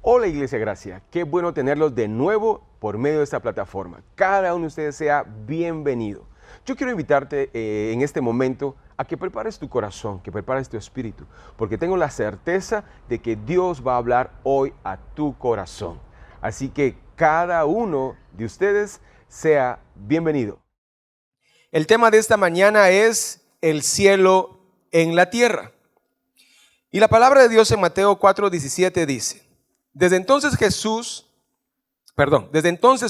Hola Iglesia Gracia, qué bueno tenerlos de nuevo por medio de esta plataforma. Cada uno de ustedes sea bienvenido. Yo quiero invitarte en este momento a que prepares tu corazón, que prepares tu espíritu, porque tengo la certeza de que Dios va a hablar hoy a tu corazón. Así que cada uno de ustedes sea bienvenido. El tema de esta mañana es el cielo en la tierra. Y la palabra de Dios en Mateo 4:17 dice: Desde entonces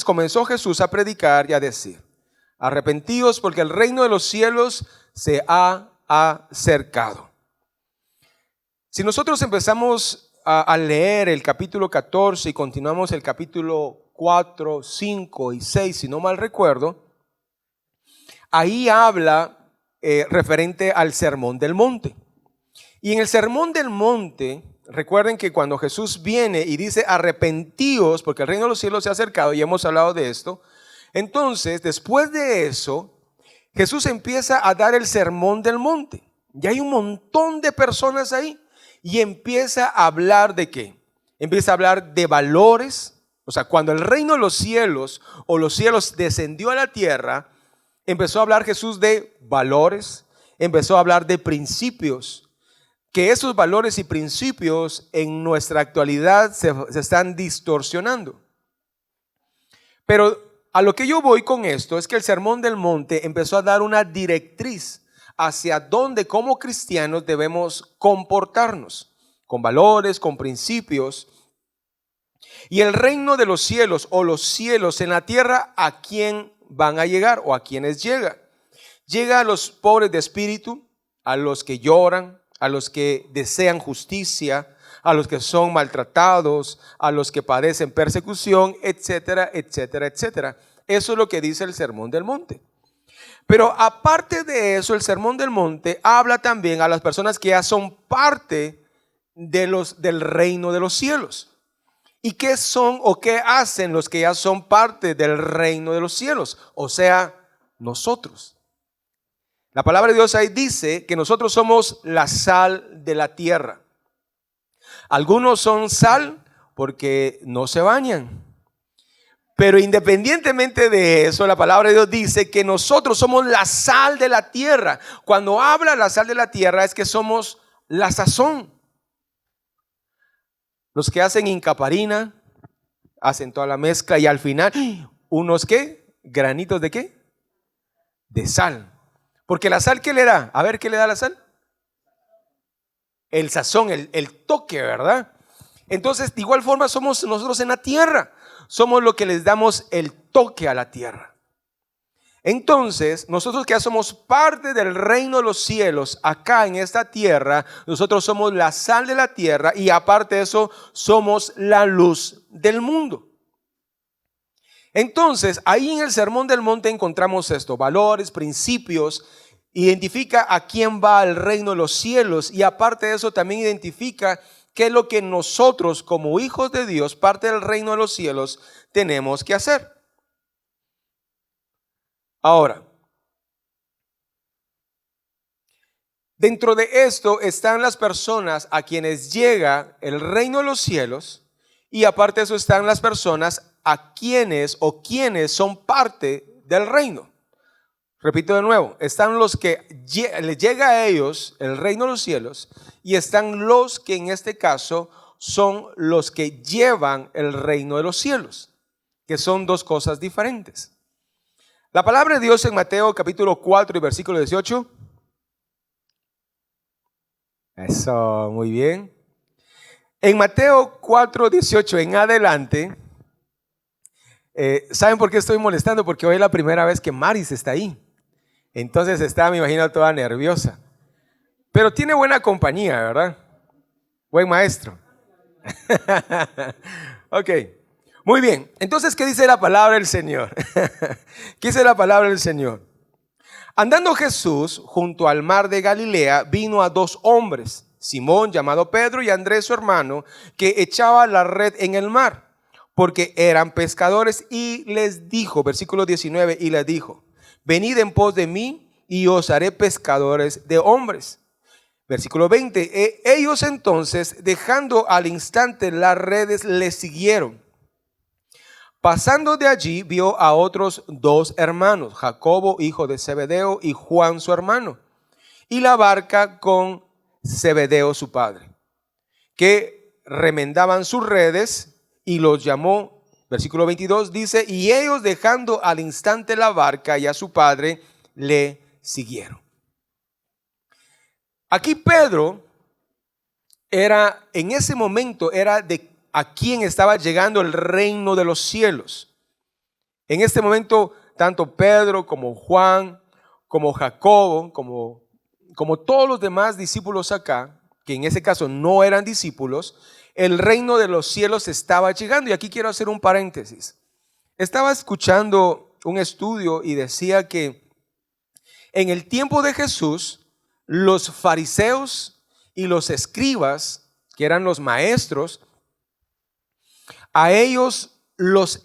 comenzó Jesús a predicar y a decir: arrepentíos, porque el reino de los cielos se ha acercado. Si nosotros empezamos a leer el capítulo 14 y continuamos el capítulo 4, 5 y 6, si no mal recuerdo, ahí habla referente al Sermón del Monte. Y en el Sermón del Monte, recuerden que cuando Jesús viene y dice arrepentíos porque el reino de los cielos se ha acercado, y hemos hablado de esto, entonces después de eso Jesús empieza a dar el Sermón del Monte. Y hay un montón de personas ahí y empieza a hablar de ¿qué? Empieza a hablar de valores. O sea, cuando el reino de los cielos o los cielos descendió a la tierra, empezó a hablar Jesús de valores, empezó a hablar de principios, que esos valores y principios en nuestra actualidad se están distorsionando. Pero a lo que yo voy con esto es que el Sermón del Monte empezó a dar una directriz hacia dónde como cristianos debemos comportarnos, con valores, con principios. Y el reino de los cielos o los cielos en la tierra, ¿a quién van a llegar o a quiénes llega? Llega a los pobres de espíritu, a los que lloran, a los que desean justicia, a los que son maltratados, a los que padecen persecución, etcétera, etcétera, etcétera. Eso es lo que dice el Sermón del Monte. Pero aparte de eso, el Sermón del Monte habla también a las personas que ya son parte del reino de los cielos. ¿Y qué son o qué hacen los que ya son parte del reino de los cielos? O sea, nosotros. La palabra de Dios ahí dice que nosotros somos la sal de la tierra. Algunos son sal porque no se bañan. Pero independientemente de eso, la palabra de Dios dice que nosotros somos la sal de la tierra. Cuando habla la sal de la tierra es que somos la sazón. Los que hacen incaparina, hacen toda la mezcla y al final, ¿unos qué? ¿Granitos de qué? De sal. Porque la sal, ¿qué le da? A ver, ¿qué le da la sal? El sazón, el toque, ¿verdad? Entonces, de igual forma somos nosotros en la tierra. Somos lo que les damos el toque a la tierra. Entonces, nosotros que ya somos parte del reino de los cielos, acá en esta tierra, nosotros somos la sal de la tierra y aparte de eso, somos la luz del mundo. Entonces, ahí en el Sermón del Monte encontramos esto: valores, principios, identifica a quién va al reino de los cielos y aparte de eso también identifica qué es lo que nosotros como hijos de Dios, parte del reino de los cielos, tenemos que hacer. Ahora, dentro de esto están las personas a quienes llega el reino de los cielos y aparte de eso están las personas a quienes son parte del reino. Repito de nuevo, están los que les llega a ellos el reino de los cielos y están los que en este caso son los que llevan el reino de los cielos, que son dos cosas diferentes. La palabra de Dios en Mateo capítulo 4 y versículo 18. Eso, muy bien. En Mateo 4, 18 en adelante, ¿saben por qué estoy molestando? Porque hoy es la primera vez que Maris está ahí. Entonces está, me imagino, toda nerviosa. Pero tiene buena compañía, ¿verdad? Buen maestro. Ok, muy bien. Entonces, ¿qué dice la palabra del Señor? ¿Qué dice la palabra del Señor? Andando Jesús junto al mar de Galilea, vino a dos hombres, Simón llamado Pedro y Andrés su hermano, que echaba la red en el mar, porque eran pescadores, y les dijo, versículo 19, y les dijo: venid en pos de mí y os haré pescadores de hombres. Versículo 20. Ellos entonces, dejando al instante las redes, le siguieron. Pasando de allí, vio a otros dos hermanos, Jacobo, hijo de Zebedeo, y Juan, su hermano, y la barca con Zebedeo, su padre, que remendaban sus redes, y los llamó. Versículo 22 dice, y ellos, dejando al instante la barca y a su padre, le siguieron. Aquí Pedro en ese momento era de a quien estaba llegando el reino de los cielos. En este momento, tanto Pedro como Juan, como Jacobo, como todos los demás discípulos acá, que en ese caso no eran discípulos, el reino de los cielos estaba llegando. Y aquí quiero hacer un paréntesis. Estaba escuchando un estudio y decía que en el tiempo de Jesús, los fariseos y los escribas, que eran los maestros, a ellos los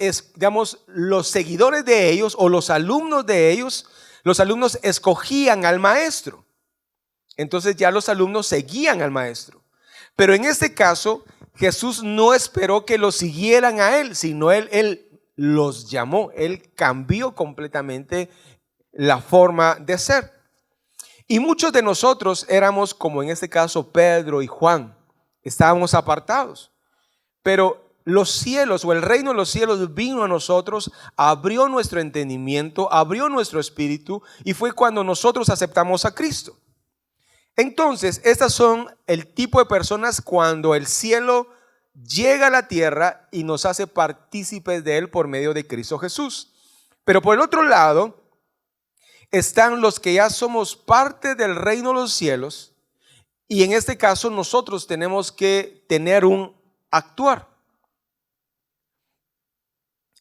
seguidores de ellos o los alumnos de ellos, los alumnos escogían al maestro. Entonces ya los alumnos seguían al maestro. Pero en este caso, Jesús no esperó que los siguieran a él, sino él los llamó. Él cambió completamente la forma de ser. Y muchos de nosotros éramos, como en este caso Pedro y Juan, estábamos apartados. Pero los cielos o el reino de los cielos vino a nosotros, abrió nuestro entendimiento, abrió nuestro espíritu, y fue cuando nosotros aceptamos a Cristo. Entonces, estas son el tipo de personas cuando el cielo llega a la tierra y nos hace partícipes de él por medio de Cristo Jesús. Pero por el otro lado están los que ya somos parte del reino de los cielos, y en este caso nosotros tenemos que tener un actuar.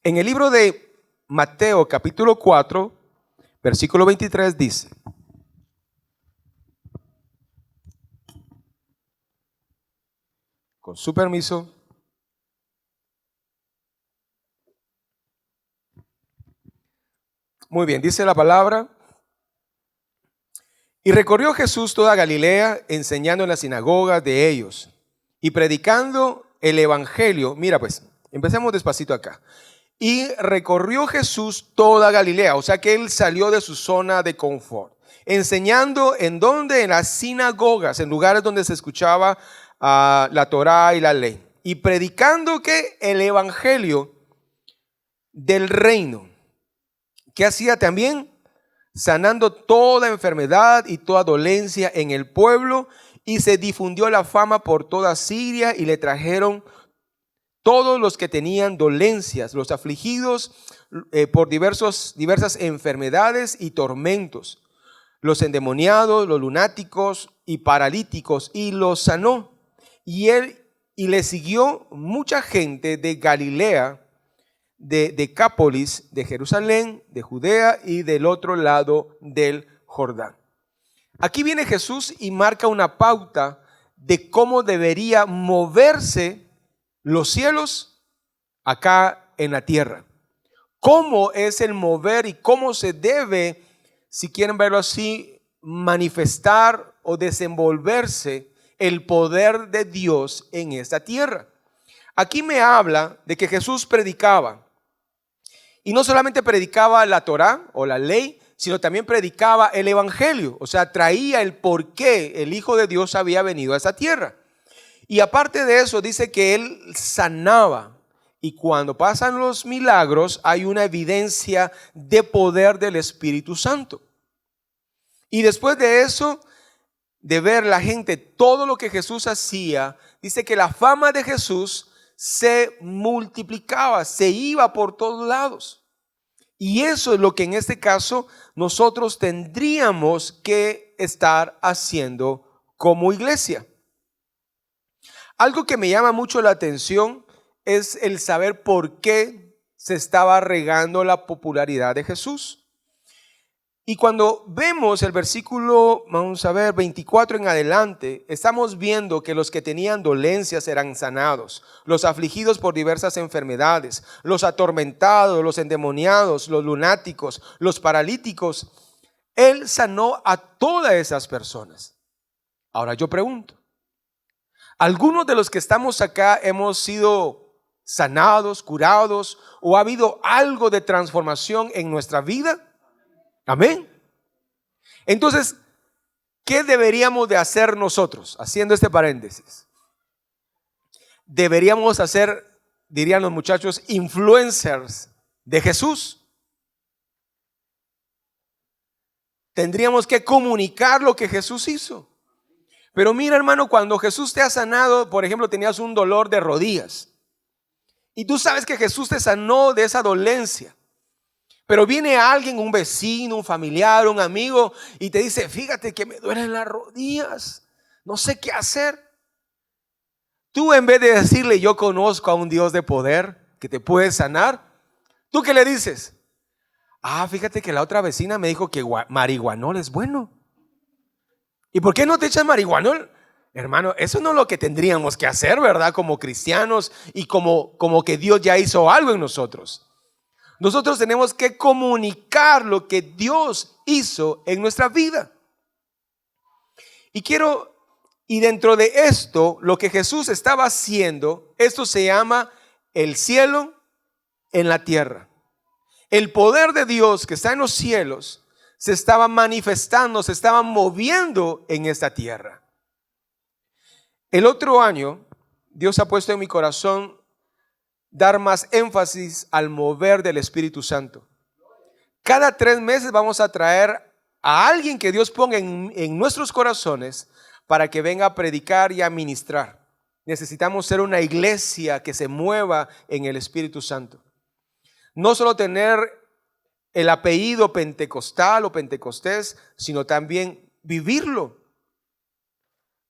En el libro de Mateo capítulo 4, versículo 23 dice: con su permiso, muy bien, dice la palabra: y recorrió Jesús toda Galilea, enseñando en las sinagogas de ellos y predicando el evangelio. Mira pues, empecemos despacito acá. Y recorrió Jesús toda Galilea, o sea que él salió de su zona de confort, enseñando en donde, en las sinagogas, en lugares donde se escuchaba la Torá y la ley, y predicando que el evangelio del reino. ¿Qué hacía también? Sanando toda enfermedad y toda dolencia en el pueblo, y se difundió la fama por toda Siria, y le trajeron todos los que tenían dolencias, los afligidos por diversas enfermedades y tormentos, los endemoniados, los lunáticos y paralíticos, y los sanó. Y le siguió mucha gente de Galilea, de Decápolis, de Jerusalén, de Judea y del otro lado del Jordán. Aquí viene Jesús y marca una pauta de cómo debería moverse los cielos acá en la tierra. Cómo es el mover y cómo se debe, si quieren verlo así, manifestar o desenvolverse el poder de Dios en esta tierra. Aquí me habla de que Jesús predicaba. Y no solamente predicaba la Torá o la ley, sino también predicaba el evangelio. O sea, traía el por qué el Hijo de Dios había venido a esta tierra. Y aparte de eso, dice que él sanaba. Y cuando pasan los milagros, hay una evidencia de poder del Espíritu Santo. Y después de eso, de ver la gente todo lo que Jesús hacía, dice que la fama de Jesús se multiplicaba, se iba por todos lados. Y eso es lo que en este caso nosotros tendríamos que estar haciendo como iglesia. Algo que me llama mucho la atención es el saber por qué se estaba regando la popularidad de Jesús. Y cuando vemos el versículo, vamos a ver, 24 en adelante, estamos viendo que los que tenían dolencias eran sanados, los afligidos por diversas enfermedades, los atormentados, los endemoniados, los lunáticos, los paralíticos. Él sanó a todas esas personas. Ahora yo pregunto, ¿algunos de los que estamos acá hemos sido sanados, curados, o ha habido algo de transformación en nuestra vida? Amén. Entonces, ¿qué deberíamos de hacer nosotros? Haciendo este paréntesis. Deberíamos hacer, dirían los muchachos, influencers de Jesús. Tendríamos que comunicar lo que Jesús hizo. Pero mira, hermano, cuando Jesús te ha sanado, por ejemplo, tenías un dolor de rodillas y tú sabes que Jesús te sanó de esa dolencia, pero viene alguien, un vecino, un familiar, un amigo, y te dice, fíjate que me duelen las rodillas, no sé qué hacer. Tú, en vez de decirle, yo conozco a un Dios de poder que te puede sanar, ¿tú qué le dices? Ah, fíjate que la otra vecina me dijo que marihuanol es bueno. ¿Y por qué no te echan marihuanol? Hermano, eso no es lo que tendríamos que hacer, ¿verdad? Como cristianos y como que Dios ya hizo algo en nosotros. Nosotros tenemos que comunicar lo que Dios hizo en nuestra vida. Y dentro de esto, lo que Jesús estaba haciendo, esto se llama el cielo en la tierra. El poder de Dios que está en los cielos se estaba manifestando, se estaba moviendo en esta tierra. El otro año, Dios ha puesto en mi corazón dar más énfasis al mover del Espíritu Santo. Cada 3 meses vamos a traer a alguien que Dios ponga en nuestros corazones para que venga a predicar y a ministrar. Necesitamos ser una iglesia que se mueva en el Espíritu Santo. No solo tener el apellido pentecostal o pentecostés, sino también vivirlo.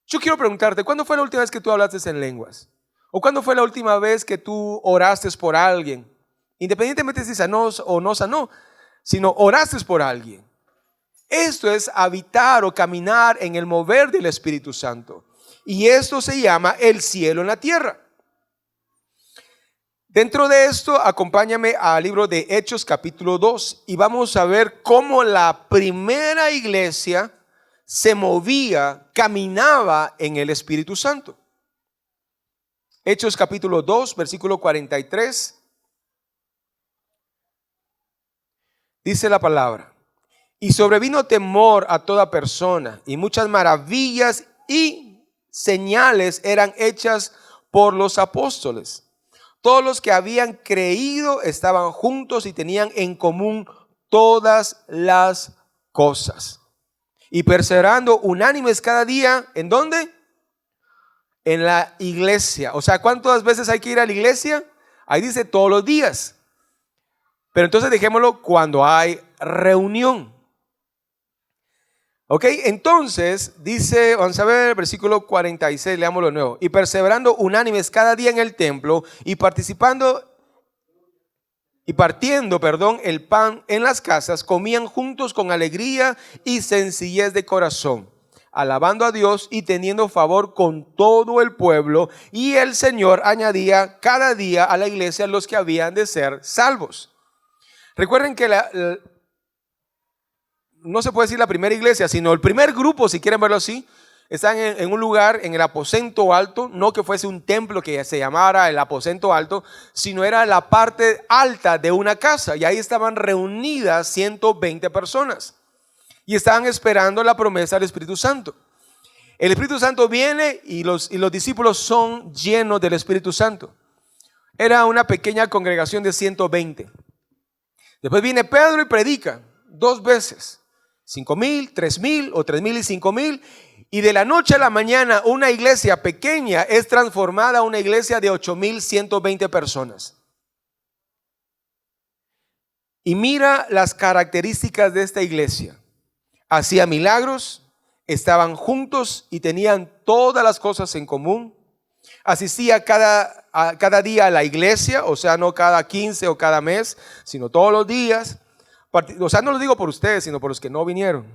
Yo quiero preguntarte, ¿cuándo fue la última vez que tú hablaste en lenguas? ¿O cuándo fue la última vez que tú oraste por alguien? Independientemente si sanó o no sanó, sino oraste por alguien. Esto es habitar o caminar en el mover del Espíritu Santo. Y esto se llama el cielo en la tierra. Dentro de esto, acompáñame al libro de Hechos capítulo 2 y vamos a ver cómo la primera iglesia se movía, caminaba en el Espíritu Santo. Hechos capítulo 2, versículo 43. Dice la palabra: y sobrevino temor a toda persona, y muchas maravillas y señales eran hechas por los apóstoles. Todos los que habían creído estaban juntos y tenían en común todas las cosas. Y perseverando unánimes cada día, ¿en dónde? En la iglesia. O sea, ¿cuántas veces hay que ir a la iglesia? Ahí dice todos los días. Pero entonces dejémoslo cuando hay reunión. Ok, entonces dice, vamos a ver, versículo 46, leámoslo de nuevo. Y perseverando unánimes cada día en el templo y partiendo, el pan en las casas, comían juntos con alegría y sencillez de corazón, alabando a Dios y teniendo favor con todo el pueblo. Y el Señor añadía cada día a la iglesia los que habían de ser salvos. Recuerden que no se puede decir la primera iglesia, sino el primer grupo, si quieren verlo así, están en un lugar, en el aposento alto, no que fuese un templo que se llamara el aposento alto, sino era la parte alta de una casa, y ahí estaban reunidas 120 personas y estaban esperando la promesa del Espíritu Santo. El Espíritu Santo viene y los discípulos son llenos del Espíritu Santo. Era una pequeña congregación de 120. Después viene Pedro y predica 2 veces. 5,000, 3,000 o 3,000 y 5,000, y de la noche a la mañana una iglesia pequeña es transformada a una iglesia de 8,120 personas. Y mira las características de esta iglesia: hacía milagros, estaban juntos y tenían todas las cosas en común, asistía cada día a la iglesia, o sea, no cada 15 o cada mes, sino todos los días. O sea, no lo digo por ustedes, sino por los que no vinieron.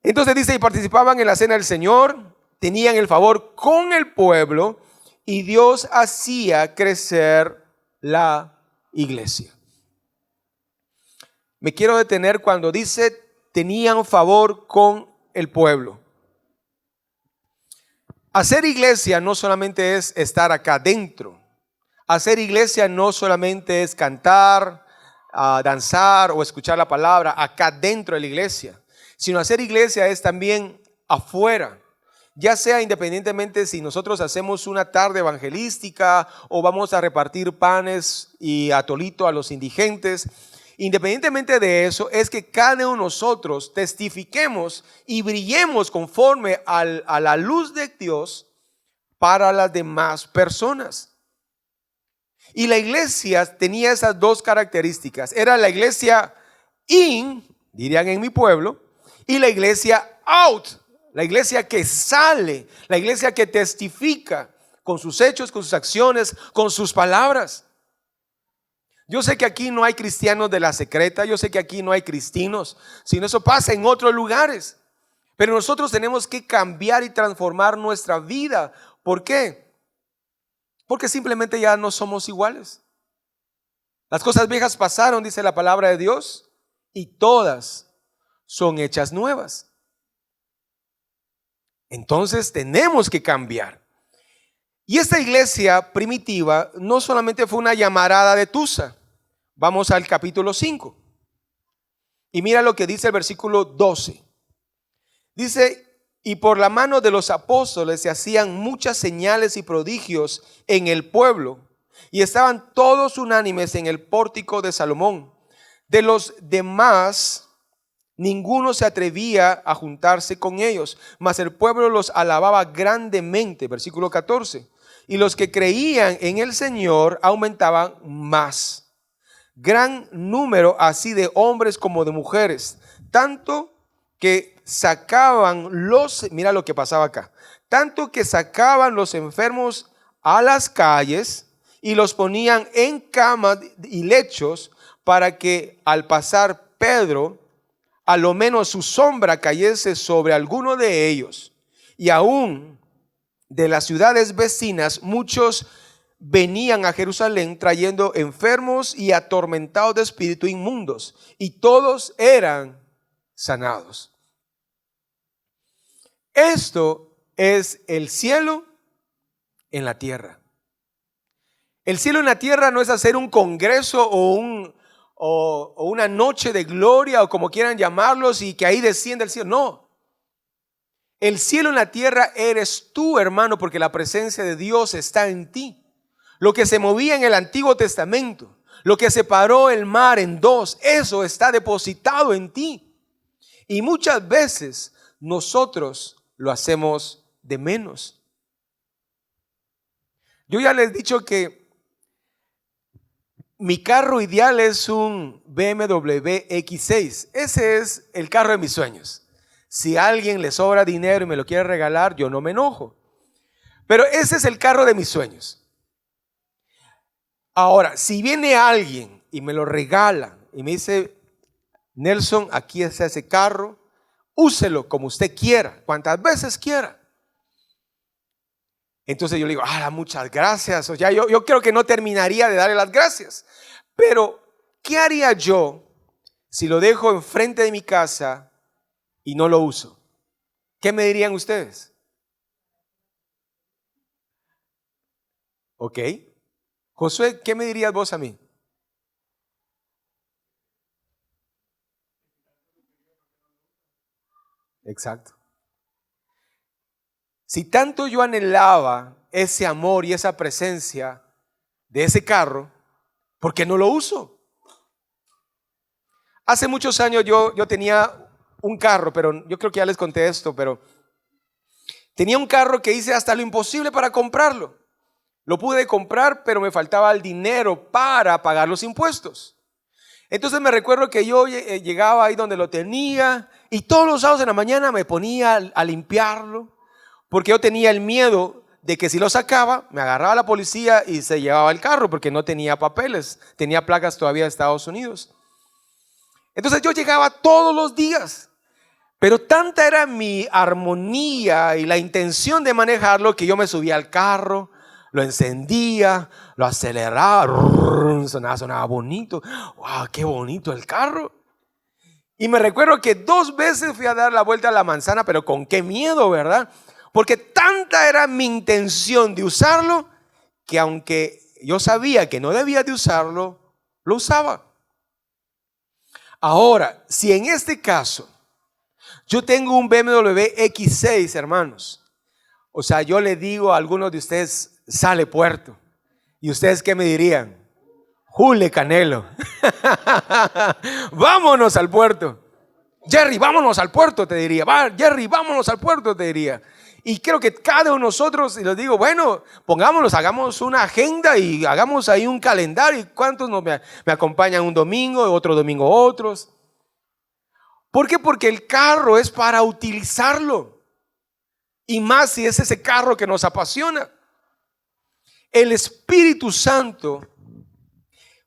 Entonces dice, y participaban en la cena del Señor, tenían el favor con el pueblo, y Dios hacía crecer la iglesia. Me quiero detener cuando dice, tenían favor con el pueblo. Hacer iglesia no solamente es estar acá dentro. Hacer iglesia no solamente es cantar, danzar o escuchar la palabra acá dentro de la iglesia, sino hacer iglesia es también afuera. Ya sea independientemente si nosotros hacemos una tarde evangelística o vamos a repartir panes y atolito a los indigentes. Independientemente de eso, es que cada uno de nosotros testifiquemos y brillemos conforme a la luz de Dios para las demás personas. Y la iglesia tenía esas dos características. Era la iglesia in, dirían en mi pueblo, y la iglesia out, la iglesia que sale, la iglesia que testifica con sus hechos, con sus acciones, con sus palabras. Yo sé que aquí no hay cristianos de la secreta, yo sé que aquí no hay cristinos, sino eso pasa en otros lugares. Pero nosotros tenemos que cambiar y transformar nuestra vida. ¿Por qué? Porque simplemente ya no somos iguales. Las cosas viejas pasaron, dice la palabra de Dios, y todas son hechas nuevas. Entonces tenemos que cambiar. Y esta iglesia primitiva no solamente fue una llamarada de tusa. Vamos al capítulo 5. Y mira lo que dice el versículo 12. Dice: y por la mano de los apóstoles se hacían muchas señales y prodigios en el pueblo, y estaban todos unánimes en el pórtico de Salomón. De los demás, ninguno se atrevía a juntarse con ellos, mas el pueblo los alababa grandemente. Versículo 14. Y los que creían en el Señor aumentaban más. Gran número así de hombres como de mujeres, tanto que mira lo que pasaba acá, tanto que sacaban los enfermos a las calles y los ponían en camas y lechos, para que al pasar Pedro, a lo menos su sombra cayese sobre alguno de ellos. Y aún de las ciudades vecinas muchos venían a Jerusalén trayendo enfermos y atormentados de espíritu inmundos, y todos eran sanados. Esto es el cielo en la tierra. El cielo en la tierra no es hacer un congreso o una noche de gloria, o como quieran llamarlos, y que ahí descienda el cielo. No. El cielo en la tierra eres tú, hermano, porque la presencia de Dios está en ti. Lo que se movía en el Antiguo Testamento, lo que separó el mar en dos, eso está depositado en ti. Y muchas veces nosotros lo hacemos de menos. Yo ya les he dicho que mi carro ideal es un BMW X6. Ese es el carro de mis sueños. Si a alguien le sobra dinero y me lo quiere regalar, yo no me enojo. Pero ese es el carro de mis sueños. Ahora, si viene alguien y me lo regala y me dice: Nelson, aquí está ese carro, úselo como usted quiera, cuantas veces quiera. Entonces yo le digo: muchas gracias. O sea, yo creo que no terminaría de darle las gracias. Pero, ¿qué haría yo si lo dejo enfrente de mi casa y no lo uso? ¿Qué me dirían ustedes? Ok. Josué, ¿qué me dirías vos a mí? Exacto. Si tanto yo anhelaba ese amor y esa presencia de ese carro, ¿por qué no lo uso? Hace muchos años yo tenía un carro, pero yo creo que ya les conté esto, pero tenía un carro que hice hasta lo imposible para comprarlo. Lo pude comprar, pero me faltaba el dinero para pagar los impuestos. Entonces me recuerdo que yo llegaba ahí donde lo tenía, y todos los sábados en la mañana me ponía a limpiarlo, porque yo tenía el miedo de que si lo sacaba, me agarraba la policía y se llevaba el carro, porque no tenía papeles, tenía placas todavía de Estados Unidos. Entonces yo llegaba todos los días, pero tanta era mi armonía y la intención de manejarlo que yo me subía al carro, lo encendía, lo aceleraba, sonaba bonito. ¡Wow! ¡Qué bonito el carro! Y me recuerdo que 2 veces fui a dar la vuelta a la manzana, pero con qué miedo, ¿verdad? Porque tanta era mi intención de usarlo, que aunque yo sabía que no debía de usarlo, lo usaba. Ahora, si en este caso yo tengo un BMW X6, hermanos, o sea, yo le digo a algunos de ustedes, sale puerto. ¿Y ustedes qué me dirían? Jule Canelo. Vámonos al puerto. Jerry, vámonos al puerto, te diría. Jerry, vámonos al puerto, te diría. Y creo que cada uno de nosotros, y les digo, bueno, pongámonos, hagamos una agenda y hagamos ahí un calendario. ¿Y cuántos me acompañan un domingo, otro domingo otros? ¿Por qué? Porque el carro es para utilizarlo. Y más si es ese carro que nos apasiona. El Espíritu Santo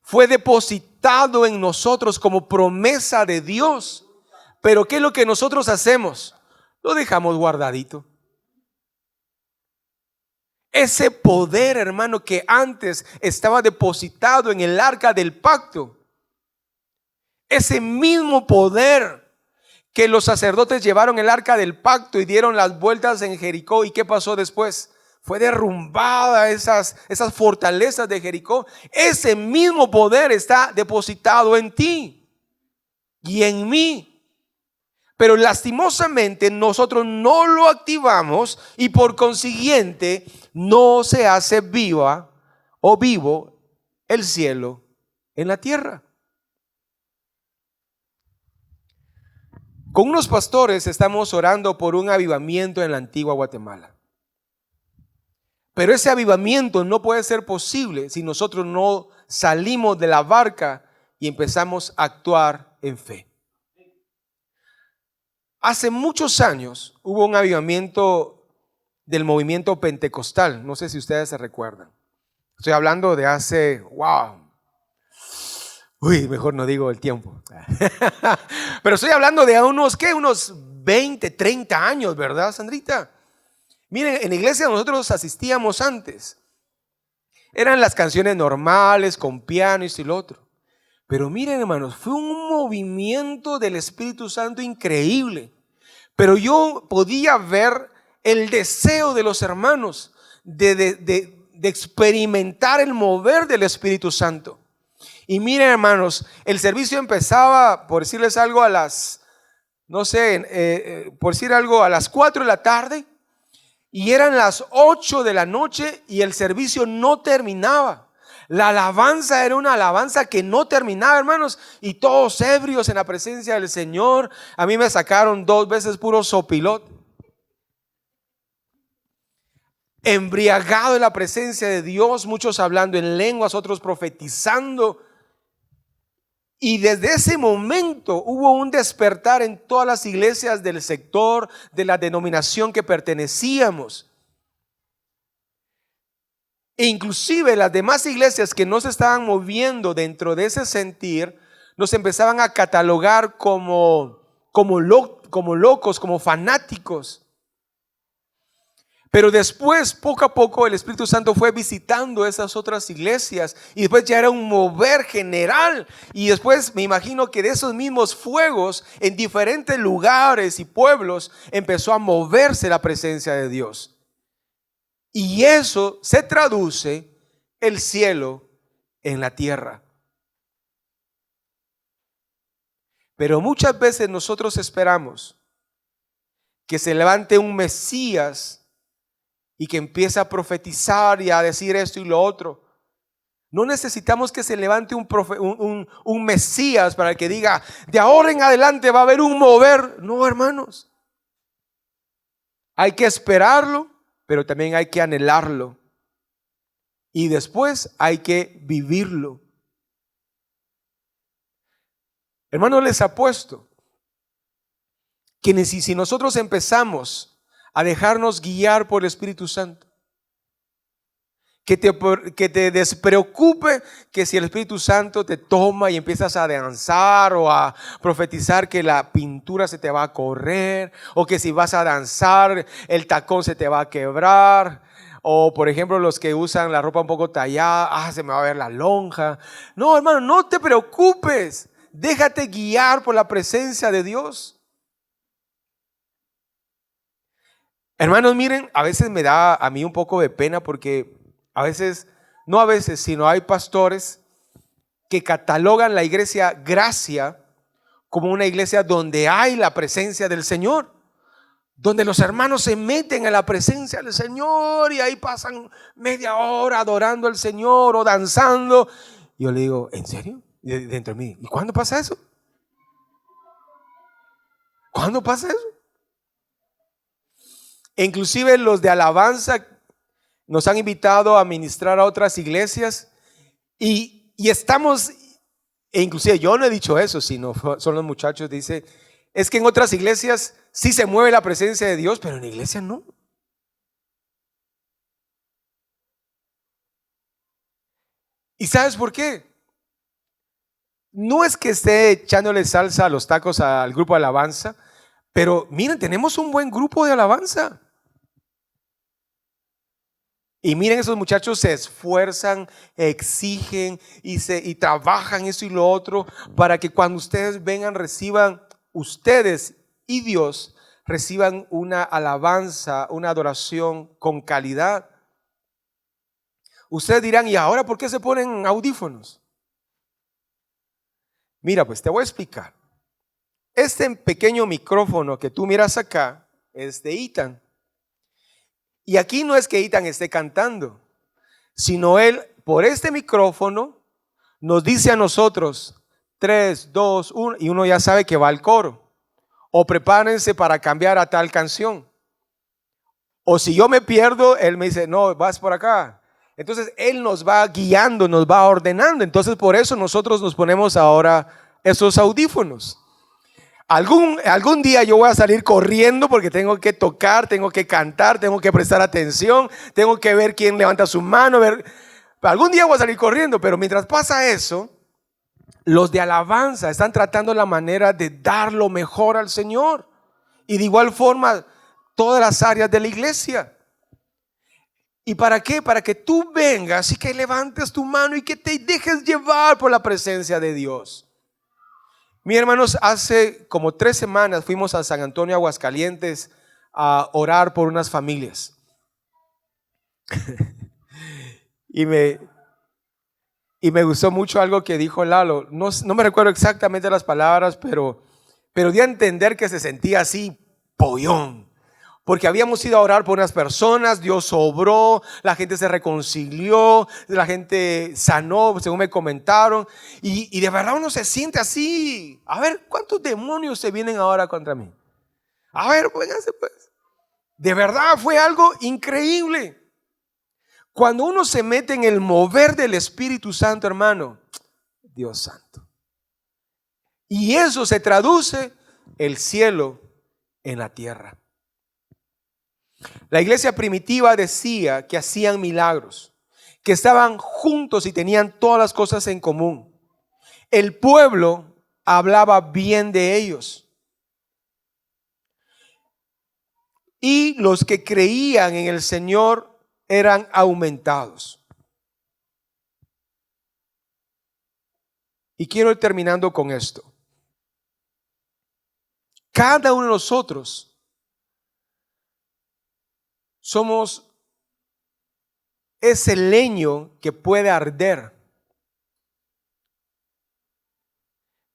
fue depositado en nosotros como promesa de Dios. Pero ¿qué es lo que nosotros hacemos? Lo dejamos guardadito. Ese poder, hermano, que antes estaba depositado en el arca del pacto, ese mismo poder que los sacerdotes llevaron el arca del pacto y dieron las vueltas en Jericó. ¿Y qué pasó después? Fue derrumbada esas fortalezas de Jericó. Ese mismo poder está depositado en ti y en mí. Pero lastimosamente nosotros no lo activamos y por consiguiente no se hace viva o vivo el cielo en la tierra. Con unos pastores estamos orando por un avivamiento en la antigua Guatemala. Pero ese avivamiento no puede ser posible si nosotros no salimos de la barca y empezamos a actuar en fe. Hace muchos años hubo un avivamiento del movimiento pentecostal. No sé si ustedes se recuerdan. Estoy hablando de hace, mejor no digo el tiempo. Pero estoy hablando de unos 20, 30 años, ¿verdad, Sandrita? Miren, en la iglesia nosotros asistíamos antes. Eran las canciones normales, con piano y esto y lo otro. Pero miren, hermanos, fue un movimiento del Espíritu Santo increíble. Pero yo podía ver el deseo de los hermanos de experimentar el mover del Espíritu Santo. Y miren, hermanos, el servicio empezaba, por decirles algo, a las 4 de la tarde. Y eran las 8 de la noche y el servicio no terminaba. La alabanza era una alabanza que no terminaba, hermanos, y todos ebrios en la presencia del Señor. A mí me sacaron 2 veces puro sopilote. Embriagado en la presencia de Dios, muchos hablando en lenguas, otros profetizando. Y desde ese momento hubo un despertar en todas las iglesias del sector, de la denominación que pertenecíamos. E inclusive las demás iglesias que no se estaban moviendo dentro de ese sentir, nos empezaban a catalogar como locos, como fanáticos. Pero después, poco a poco, el Espíritu Santo fue visitando esas otras iglesias y después ya era un mover general. Y después me imagino que de esos mismos fuegos en diferentes lugares y pueblos empezó a moverse la presencia de Dios. Y eso se traduce el cielo en la tierra. Pero muchas veces nosotros esperamos que se levante un Mesías y que empiece a profetizar y a decir esto y lo otro. No necesitamos que se levante un Mesías para que diga, de ahora en adelante va a haber un mover. No, hermanos. Hay que esperarlo, pero también hay que anhelarlo. Y después hay que vivirlo. Hermanos, les apuesto que si nosotros empezamos a dejarnos guiar por el Espíritu Santo, que te despreocupe que si el Espíritu Santo te toma y empiezas a danzar o a profetizar que la pintura se te va a correr, o que si vas a danzar el tacón se te va a quebrar, o por ejemplo los que usan la ropa un poco tallada, se me va a ver la lonja. No, hermano, no te preocupes, déjate guiar por la presencia de Dios. Hermanos, miren, a veces me da a mí un poco de pena porque a veces, no a veces, sino hay pastores que catalogan la iglesia Gracia como una iglesia donde hay la presencia del Señor, donde los hermanos se meten en la presencia del Señor y ahí pasan media hora adorando al Señor o danzando. Y yo le digo, ¿en serio? Y dentro de mí, ¿y cuándo pasa eso? ¿Cuándo pasa eso? E inclusive los de alabanza nos han invitado a ministrar a otras iglesias y estamos, e inclusive yo no he dicho eso, sino son los muchachos, dice, es que en otras iglesias sí se mueve la presencia de Dios, pero en la iglesia no. ¿Y sabes por qué? No es que esté echándole salsa a los tacos al grupo de alabanza, pero miren, tenemos un buen grupo de alabanza. Y miren, esos muchachos se esfuerzan, exigen y trabajan eso y lo otro para que cuando ustedes vengan reciban, ustedes y Dios reciban una alabanza, una adoración con calidad. Ustedes dirán, ¿y ahora por qué se ponen audífonos? Mira, pues te voy a explicar. Este pequeño micrófono que tú miras acá es de Ethan. Y aquí no es que Ethan esté cantando, sino él por este micrófono nos dice a nosotros 3, 2, 1 y uno ya sabe que va al coro. O prepárense para cambiar a tal canción. O si yo me pierdo, él me dice, no, vas por acá. Entonces él nos va guiando, nos va ordenando. Entonces por eso nosotros nos ponemos ahora esos audífonos. Algún día yo voy a salir corriendo porque tengo que tocar, tengo que cantar, tengo que prestar atención, tengo que ver quién levanta su mano. Algún día voy a salir corriendo, pero mientras pasa eso, los de alabanza están tratando la manera de dar lo mejor al Señor. Y de igual forma, todas las áreas de la iglesia. ¿Y para qué? Para que tú vengas y que levantes tu mano y que te dejes llevar por la presencia de Dios. Mis hermanos, hace como 3 semanas fuimos a San Antonio, Aguascalientes, a orar por unas familias. y me gustó mucho algo que dijo Lalo. No me recuerdo exactamente las palabras, pero di a entender que se sentía así, pollón. Porque habíamos ido a orar por unas personas, Dios obró, la gente se reconcilió, la gente sanó, según me comentaron. Y de verdad uno se siente así. A ver, ¿cuántos demonios se vienen ahora contra mí? A ver, vénganse pues. De verdad fue algo increíble. Cuando uno se mete en el mover del Espíritu Santo, hermano, Dios santo. Y eso se traduce el cielo en la tierra. La iglesia primitiva decía que hacían milagros, que estaban juntos y tenían todas las cosas en común. El pueblo hablaba bien de ellos. Y los que creían en el Señor eran aumentados. Y quiero ir terminando con esto. Cada uno de nosotros somos ese leño que puede arder.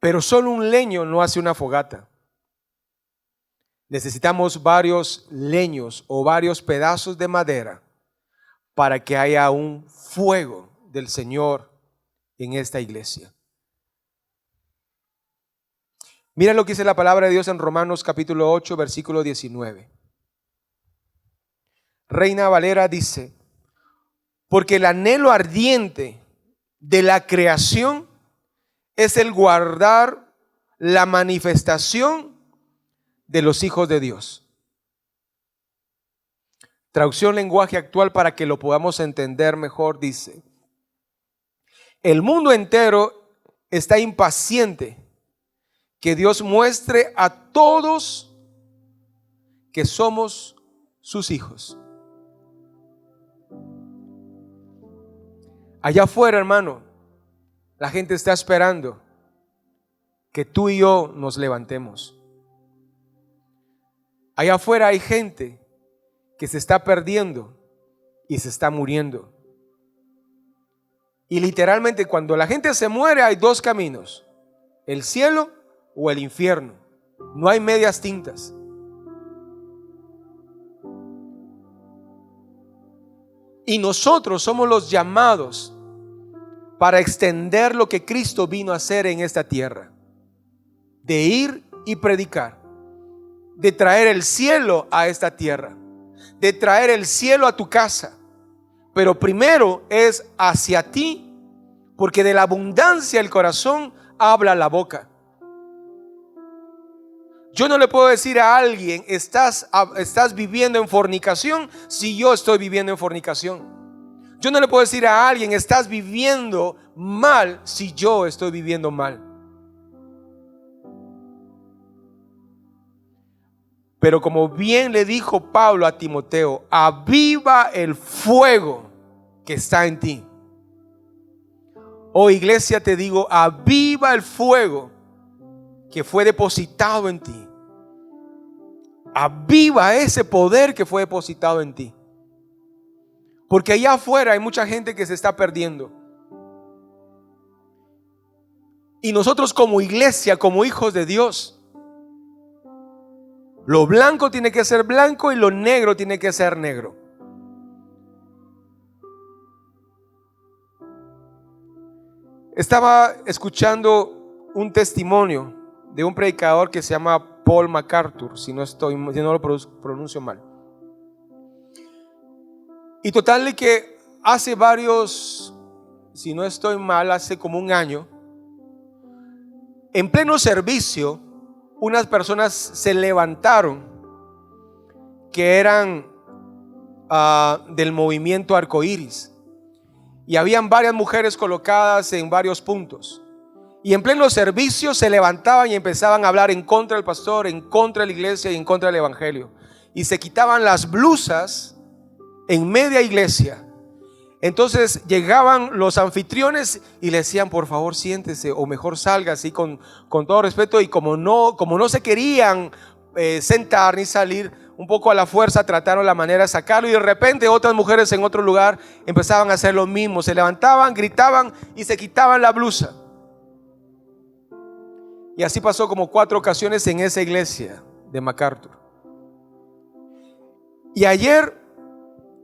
Pero solo un leño no hace una fogata. Necesitamos varios leños o varios pedazos de madera para que haya un fuego del Señor en esta iglesia. Mira lo que dice la palabra de Dios en Romanos capítulo 8, versículo 19. Reina Valera dice, porque el anhelo ardiente de la creación es el guardar la manifestación de los hijos de Dios. Traducción lenguaje actual para que lo podamos entender mejor dice, el mundo entero está impaciente que Dios muestre a todos que somos sus hijos. Allá afuera, hermano, la gente está esperando que tú y yo nos levantemos. Allá afuera hay gente que se está perdiendo y se está muriendo. Y literalmente cuando la gente se muere hay dos caminos: el cielo o el infierno. No hay medias tintas. Y nosotros somos los llamados para extender lo que Cristo vino a hacer en esta tierra, de ir y predicar, de traer el cielo a esta tierra, de traer el cielo a tu casa. Pero primero es hacia ti, porque de la abundancia del corazón habla la boca. Yo no le puedo decir a alguien, estás viviendo en fornicación, si yo estoy viviendo en fornicación. Yo no le puedo decir a alguien, estás viviendo mal, si yo estoy viviendo mal. Pero como bien le dijo Pablo a Timoteo, aviva el fuego que está en ti. Oh iglesia, te digo, aviva el fuego que fue depositado en ti. Aviva ese poder que fue depositado en ti. Porque allá afuera hay mucha gente que se está perdiendo. Y nosotros como iglesia, como hijos de Dios, lo blanco tiene que ser blanco y lo negro tiene que ser negro. Estaba escuchando un testimonio de un predicador que se llama Paul MacArthur, si no lo pronuncio mal. Y total de que hace varios, si no estoy mal, hace como un año, en pleno servicio, unas personas se levantaron que eran del movimiento arcoíris, y habían varias mujeres colocadas en varios puntos, y en pleno servicio se levantaban y empezaban a hablar en contra del pastor, en contra de la iglesia y en contra del evangelio, y se quitaban las blusas en media iglesia. Entonces llegaban los anfitriones y le decían, por favor siéntese, o mejor salga, así con todo respeto. Y como no se querían sentar ni salir, un poco a la fuerza trataron la manera de sacarlo. Y de repente otras mujeres en otro lugar empezaban a hacer lo mismo, se levantaban, gritaban y se quitaban la blusa. Y así pasó como 4 ocasiones en esa iglesia de MacArthur. Y ayer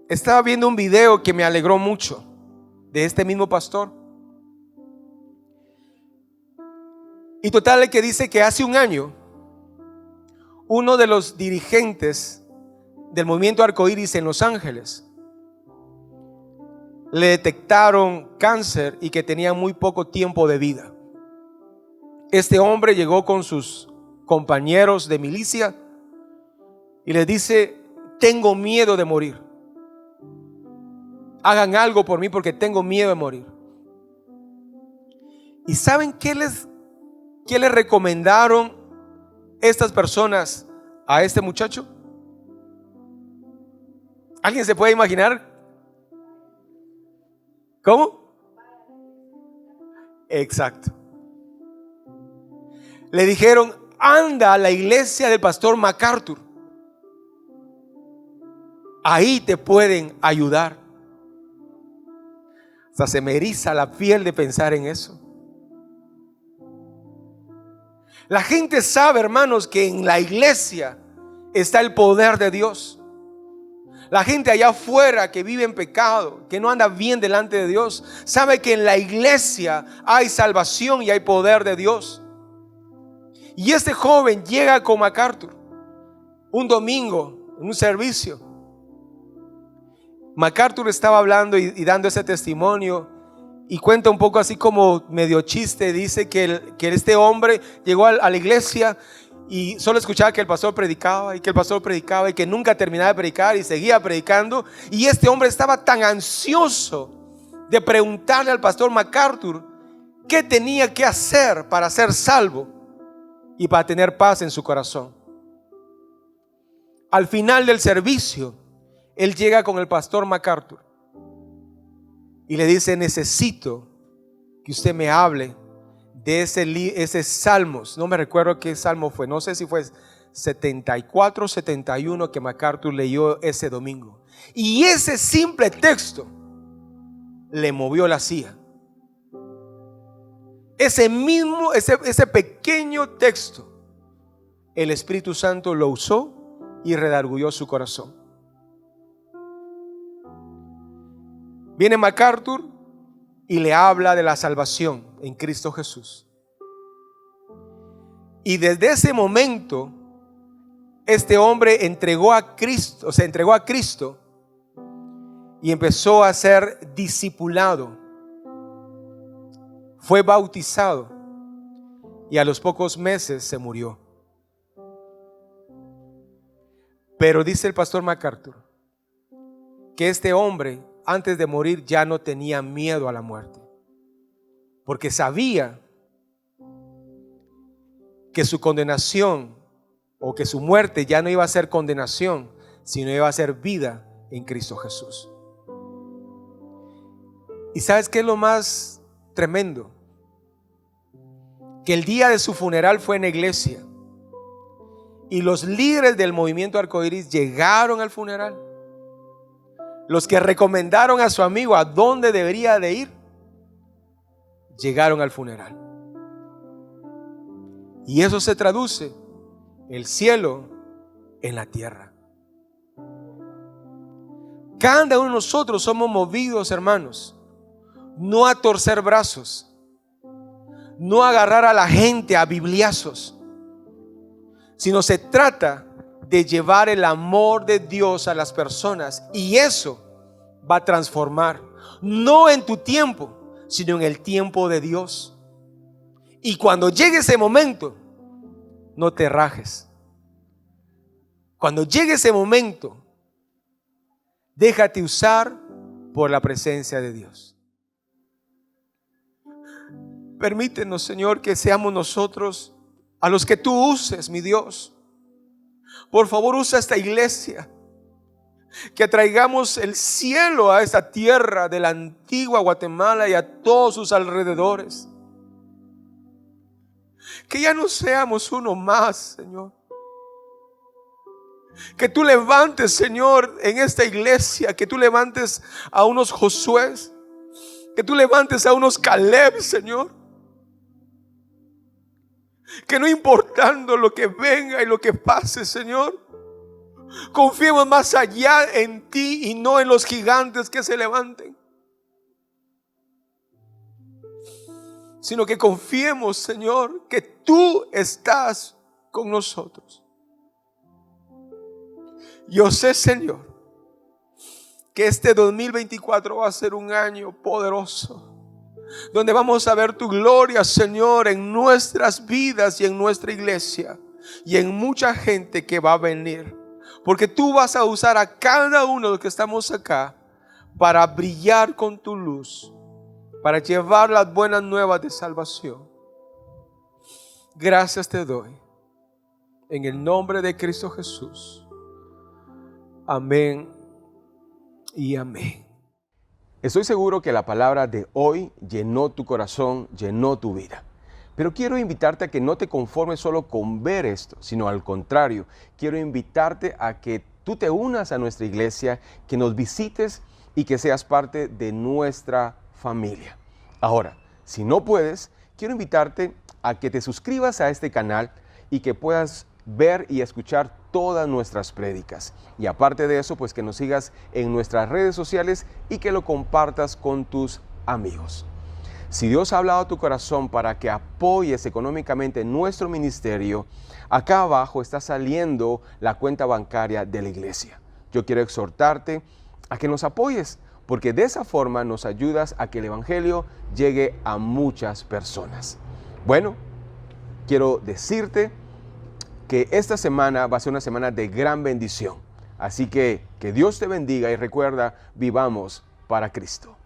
estaba viendo un video que me alegró mucho, de este mismo pastor. Y total que dice que hace un año uno de los dirigentes del movimiento arcoíris en Los Ángeles le detectaron cáncer y que tenía muy poco tiempo de vida. Este hombre llegó con sus compañeros de milicia y les dice, tengo miedo de morir. Hagan algo por mí porque tengo miedo de morir. ¿Y saben qué les recomendaron estas personas a este muchacho? ¿Alguien se puede imaginar? ¿Cómo? Exacto. Le dijeron, anda a la iglesia del pastor MacArthur. Ahí te pueden ayudar. Hasta se me eriza la piel de pensar en eso. La gente sabe, hermanos, que en la iglesia está el poder de Dios. La gente allá afuera que vive en pecado, que no anda bien delante de Dios, sabe que en la iglesia hay salvación y hay poder de Dios. Y este joven llega con MacArthur un domingo en un servicio. MacArthur estaba hablando y dando ese testimonio, y cuenta un poco así como medio chiste. Dice que este hombre llegó a la iglesia y solo escuchaba que el pastor predicaba y que el pastor predicaba y que nunca terminaba de predicar y seguía predicando. Y este hombre estaba tan ansioso de preguntarle al pastor MacArthur qué tenía que hacer para ser salvo y para tener paz en su corazón. Al final del servicio, él llega con el pastor MacArthur y le dice, necesito que usted me hable de ese Salmos. No me recuerdo qué salmo fue, no sé si fue 74-71 que MacArthur leyó ese domingo. Y ese simple texto le movió la silla. Ese pequeño texto, el Espíritu Santo lo usó y redarguyó su corazón. Viene MacArthur y le habla de la salvación en Cristo Jesús. Y desde ese momento, este hombre se entregó a Cristo y empezó a ser discipulado. Fue bautizado y a los pocos meses se murió. Pero dice el pastor MacArthur que este hombre antes de morir ya no tenía miedo a la muerte, porque sabía que su condenación o que su muerte ya no iba a ser condenación, sino iba a ser vida en Cristo Jesús. ¿Y sabes qué es lo más tremendo? Que el día de su funeral fue en la iglesia y los líderes del movimiento Arcoíris llegaron al funeral. Los que recomendaron a su amigo a dónde debería de ir, llegaron al funeral. Y eso se traduce el cielo en la tierra. Cada uno de nosotros somos movidos, hermanos, no a torcer brazos, no a agarrar a la gente a bibliazos, sino se trata de llevar el amor de Dios a las personas, y eso va a transformar, no en tu tiempo, sino en el tiempo de Dios. Y cuando llegue ese momento, no te rajes. Cuando llegue ese momento, déjate usar por la presencia de Dios. Permítenos, Señor, que seamos nosotros a los que tú uses, mi Dios. Por favor, usa esta iglesia, que traigamos el cielo a esta tierra de la antigua Guatemala y a todos sus alrededores. Que ya no seamos uno más, Señor. Que tú levantes, Señor, en esta iglesia, que tú levantes a unos Josué, que tú levantes a unos Caleb, Señor. Que no importando lo que venga y lo que pase, Señor, confiemos más allá en ti y no en los gigantes que se levanten, sino que confiemos, Señor, que tú estás con nosotros. Yo sé, Señor, que este 2024 va a ser un año poderoso, donde vamos a ver tu gloria, Señor, en nuestras vidas y en nuestra iglesia y en mucha gente que va a venir, porque tú vas a usar a cada uno de los que estamos acá para brillar con tu luz, para llevar las buenas nuevas de salvación. Gracias te doy en el nombre de Cristo Jesús. Amén y amén. Estoy seguro que la palabra de hoy llenó tu corazón, llenó tu vida. Pero quiero invitarte a que no te conformes solo con ver esto, sino al contrario, quiero invitarte a que tú te unas a nuestra iglesia, que nos visites y que seas parte de nuestra familia. Ahora, si no puedes, quiero invitarte a que te suscribas a este canal y que puedas ver y escuchar todas nuestras prédicas. Y aparte de eso, pues que nos sigas en nuestras redes sociales y que lo compartas con tus amigos. Si Dios ha hablado a tu corazón para que apoyes económicamente nuestro ministerio, acá abajo está saliendo la cuenta bancaria de la iglesia. Yo quiero exhortarte a que nos apoyes, porque de esa forma nos ayudas a que el evangelio llegue a muchas personas. Bueno, quiero decirte que esta semana va a ser una semana de gran bendición. Así que Dios te bendiga y recuerda, vivamos para Cristo.